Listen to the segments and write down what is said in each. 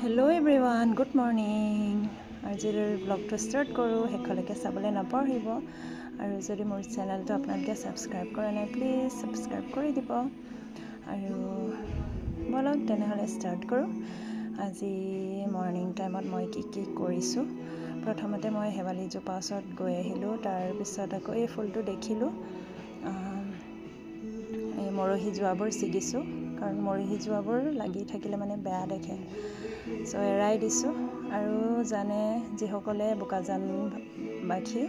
Hello everyone, good morning. আজিৰ ব্লগটো start কৰোঁ, শেষলৈকে চাবলৈ নাপাহৰিব আৰু যদি মোৰ চেনেলটো আপোনালোকে ছাবস্ক্ৰাইব কৰা নাই প্লিজ ছাবস্ক্ৰাইব কৰি দিব আৰু বলক তেনেহ'লে ষ্টাৰ্ট কৰোঁ। আজি মৰ্ণিং টাইমত মই কি কৰিছোঁ। প্ৰথমতে মই শেৱালি জোপা ওচৰত গৈ আহিলোঁ, তাৰপিছত আকৌ এই ফুলটো দেখিলোঁ, এই মৰহি যোৱাবোৰ ছিগিছোঁ, কাৰণ মৰহি যোৱাবোৰ লাগি থাকিলে মানে বেয়া দেখে, চ' এৰাই দিছোঁ। আৰু জানে যিসকলে বোকাজানবাসী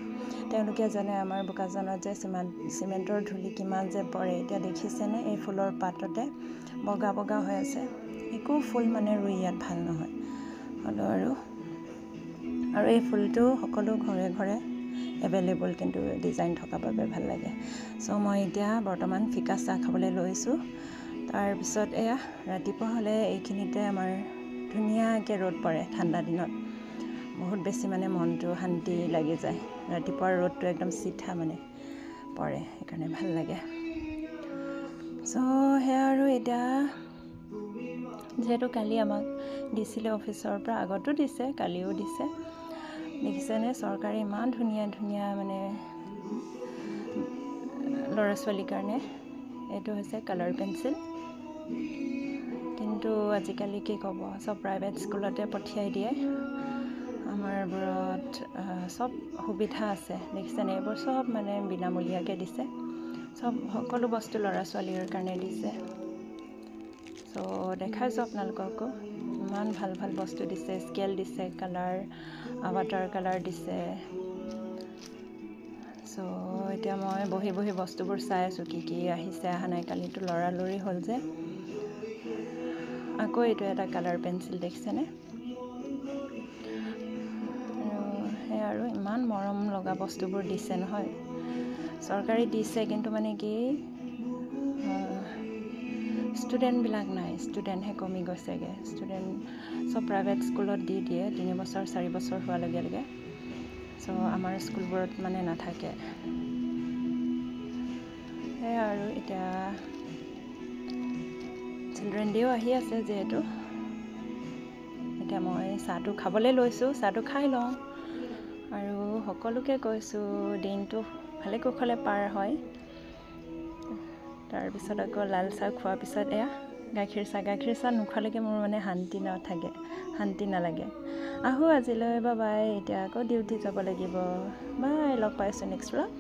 তেওঁলোকে জানে আমাৰ বোকাজানত যে চিমেণ্টৰ ধূলি কিমান যে পৰে। এতিয়া দেখিছেনে এই ফুলৰ পাততে বগা বগা হৈ আছে। একো ফুল মানে ৰুই ইয়াত ভাল নহয় হ'লেও আৰু এই ফুলটো সকলো ঘৰে ঘৰে এভেইলেবল, কিন্তু ডিজাইন থকা বাবে ভাল লাগে। চ' মই এতিয়া বৰ্তমান ফিকা চাহ খাবলৈ লৈছোঁ। তাৰপিছত এয়া ৰাতিপুৱা হ'লে এইখিনিতে আমাৰ ধুনীয়াকৈ ৰ'দ পৰে। ঠাণ্ডা দিনত বহুত বেছি মানে মনটো শান্তি লাগি যায়। ৰাতিপুৱাৰ ৰ'দটো একদম চিঠা মানে পৰে, সেইকাৰণে ভাল লাগে। চ' সেয়া আৰু এতিয়া যিহেতু কালি আমাক দিছিলে অফিচৰ পৰা, আগতো দিছে কালিও দিছে, দেখিছেনে চৰকাৰে ইমান ধুনীয়া ধুনীয়া মানে ল'ৰা ছোৱালীৰ কাৰণে। এইটো হৈছে কালাৰ পেঞ্চিল, কিন্তু আজিকালি কি ক'ব, চব প্ৰাইভেট স্কুলতে পঠিয়াই দিয়ে। আমাৰবোৰত চব সুবিধা আছে, দেখিছেনে এইবোৰ চব মানে বিনামূলীয়াকৈ দিছে। সকলো বস্তু ল'ৰা ছোৱালীৰ কাৰণে দিছে। চ' দেখাইছোঁ আপোনালোককো, ইমান ভাল ভাল বস্তু দিছে। স্কেল দিছে, কালাৰ ৱাটাৰ কালাৰ দিছে। চ' এতিয়া মই বহি বহি বস্তুবোৰ চাই আছোঁ, কি আহিছে অহা নাই। কালিতো লৰালৰি হ'ল যে। আকৌ এইটো এটা কালাৰ পেঞ্চিল দেখিছেনে। সেয়া আৰু ইমান মৰম লগা বস্তুবোৰ দিছে নহয়। চৰকাৰে দিছে, কিন্তু মানে কি ষ্টুডেণ্টবিলাক নাই, ষ্টুডেণ্টহে কমি গৈছেগৈ। ষ্টুডেণ্ট চব প্ৰাইভেট স্কুলত দি দিয়ে 3 বছৰ 4 বছৰ হোৱাৰ লগে লগে। চ' আমাৰ স্কুলবোৰত মানে নাথাকে। সেয়া আৰু এতিয়া চিলড্ৰেন ডেও আহি আছে যিহেতু, এতিয়া মই চাহটো খাবলৈ লৈছোঁ। চাহটো খাই লওঁ আৰু সকলোকে কৈছোঁ দিনটো ভালে কুশলে পাৰ হয়। তাৰপিছত আকৌ লাল চাহ খোৱাৰ পিছত এয়া গাখীৰ চাহ নোখোৱালৈকে মোৰ মানে শান্তি নালাগে। আহোঁ আজিলৈ, বাই। এতিয়া আকৌ ডিউটি যাব লাগিব। বাই, লগ পাইছোঁ নেক্সট ব্লগ।